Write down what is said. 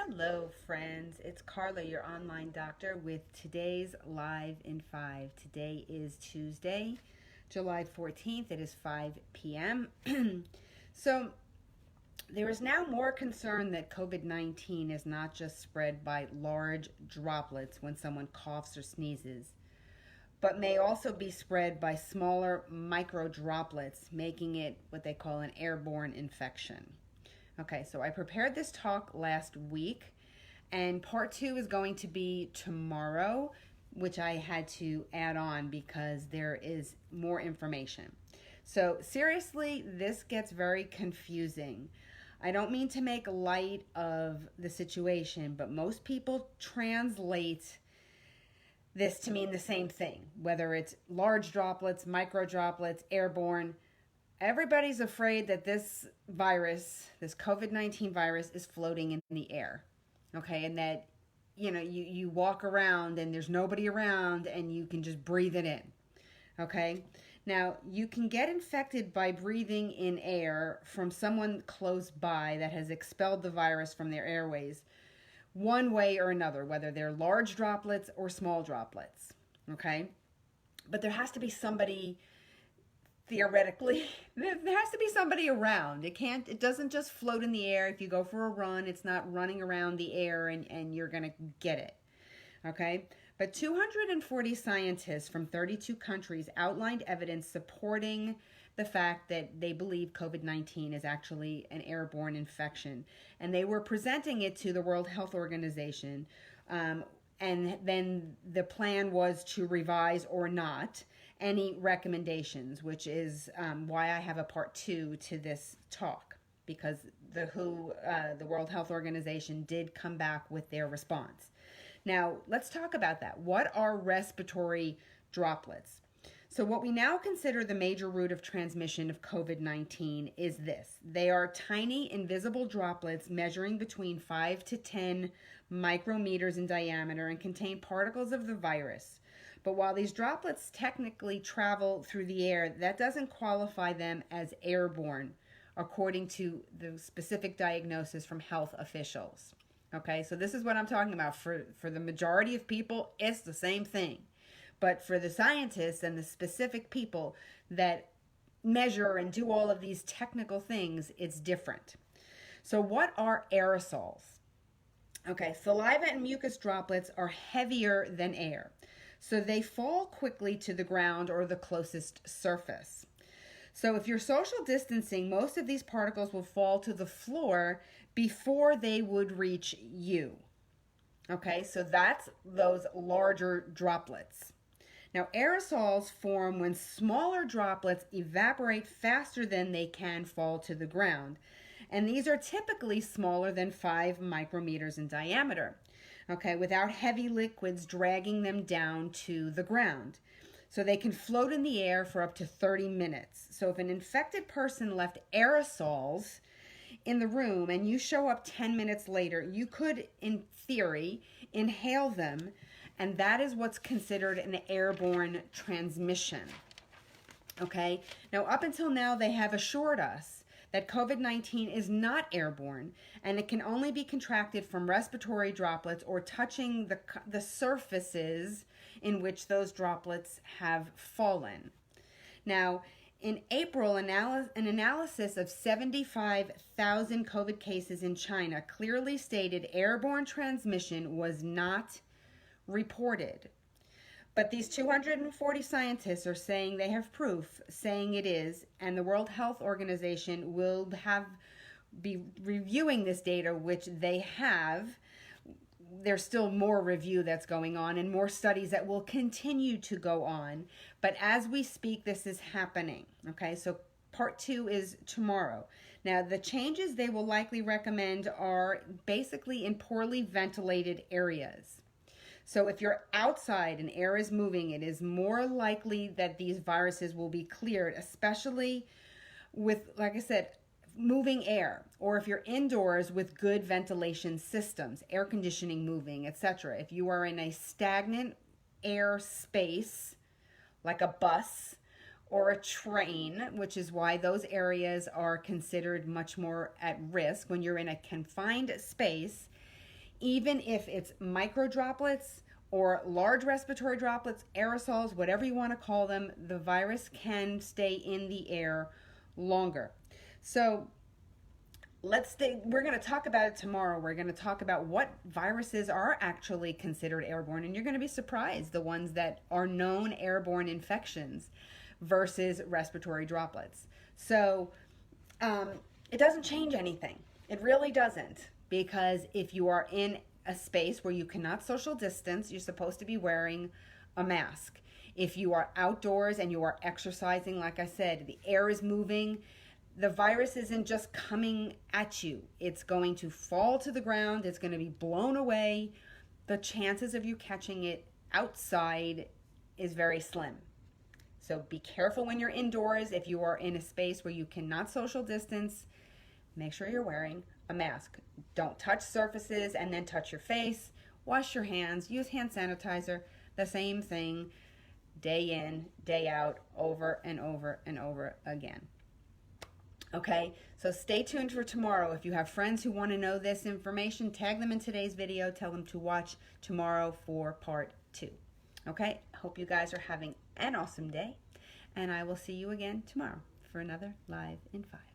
Hello, friends. It's Carla, your online doctor, with today's Live in 5. Today is Tuesday, July 14th. It is 5 p.m. So, there is now more concern that COVID-19 is not just spread by large droplets when someone coughs or sneezes, but may also be spread by smaller micro droplets, making it what they call an airborne infection. Okay, so I prepared this talk last week, and part two is going to be tomorrow, which I had to add on because there is more information. So seriously, this gets very confusing. I don't mean to make light of the situation, but most people translate this to mean the same thing, whether it's large droplets, micro droplets, airborne. Everybody's afraid that this virus, this COVID-19 virus, is floating in the air, okay? And that, you walk around and there's nobody around and you can just breathe it in, okay? Now, you can get infected by breathing in air from someone close by that has expelled the virus from their airways one way or another, whether they're large droplets or small droplets, okay? But there has to be somebody. Theoretically, there has to be somebody around. It doesn't just float in the air. If you go for a run, it's not running around the air and you're going to get it. Okay? But 240 scientists from 32 countries outlined evidence supporting the fact that they believe COVID-19 is actually an airborne infection. And they were presenting it to the World Health Organization. And then the plan was to revise or not any recommendations, which is why I have a part two to this talk, because the World Health Organization, did come back with their response. Now, let's talk about that. What are respiratory droplets? So what we now consider the major route of transmission of COVID-19 is this. They are tiny, invisible droplets measuring between 5 to 10 micrometers in diameter and contain particles of the virus. But while these droplets technically travel through the air, that doesn't qualify them as airborne, according to the specific diagnosis from health officials. Okay, so this is what I'm talking about. For the majority of people, it's the same thing. But for the scientists and the specific people that measure and do all of these technical things, it's different. So what are aerosols? Okay, saliva and mucus droplets are heavier than air, so they fall quickly to the ground or the closest surface. So if you're social distancing, most of these particles will fall to the floor before they would reach you. Okay, so that's those larger droplets. Now, aerosols form when smaller droplets evaporate faster than they can fall to the ground. And these are typically smaller than 5 micrometers in diameter, okay, without heavy liquids dragging them down to the ground. So they can float in the air for up to 30 minutes. So if an infected person left aerosols in the room and you show up 10 minutes later, you could, in theory, inhale them, and that is what's considered an airborne transmission. Okay? Now, up until now, they have assured us that COVID-19 is not airborne, and it can only be contracted from respiratory droplets or touching the surfaces in which those droplets have fallen. Now, in April, an analysis of 75,000 COVID cases in China clearly stated airborne transmission was not reported. But these 240 scientists are saying they have proof, saying it is, and the World Health Organization will be reviewing this data, which they have. There's still more review that's going on and more studies that will continue to go on. But as we speak, this is happening. Okay, so part two is tomorrow. Now, the changes they will likely recommend are basically in poorly ventilated areas. So if you're outside and air is moving, it is more likely that these viruses will be cleared, especially with, like I said, moving air, or if you're indoors with good ventilation systems, air conditioning moving, etc. If you are in a stagnant air space, like a bus or a train, which is why those areas are considered much more at risk when you're in a confined space, even if it's micro droplets or large respiratory droplets, aerosols, whatever you want to call them, the virus can stay in the air longer. So we're going to talk about it tomorrow. We're going to talk about what viruses are actually considered airborne, and you're going to be surprised, the ones that are known airborne infections versus respiratory droplets. So it doesn't change anything. It really doesn't, because if you are in a space where you cannot social distance, you're supposed to be wearing a mask. If you are outdoors and you are exercising, like I said, the air is moving, the virus isn't just coming at you. It's going to fall to the ground. It's going to be blown away. The chances of you catching it outside is very slim. So be careful when you're indoors. If you are in a space where you cannot social distance, make sure you're wearing a mask. Don't touch surfaces and then touch your face. Wash your hands. Use hand sanitizer. The same thing day in, day out, over and over and over again. Okay, so stay tuned for tomorrow. If you have friends who want to know this information, tag them in today's video. Tell them to watch tomorrow for part 2. Okay, hope you guys are having an awesome day, and I will see you again tomorrow for another Live in 5.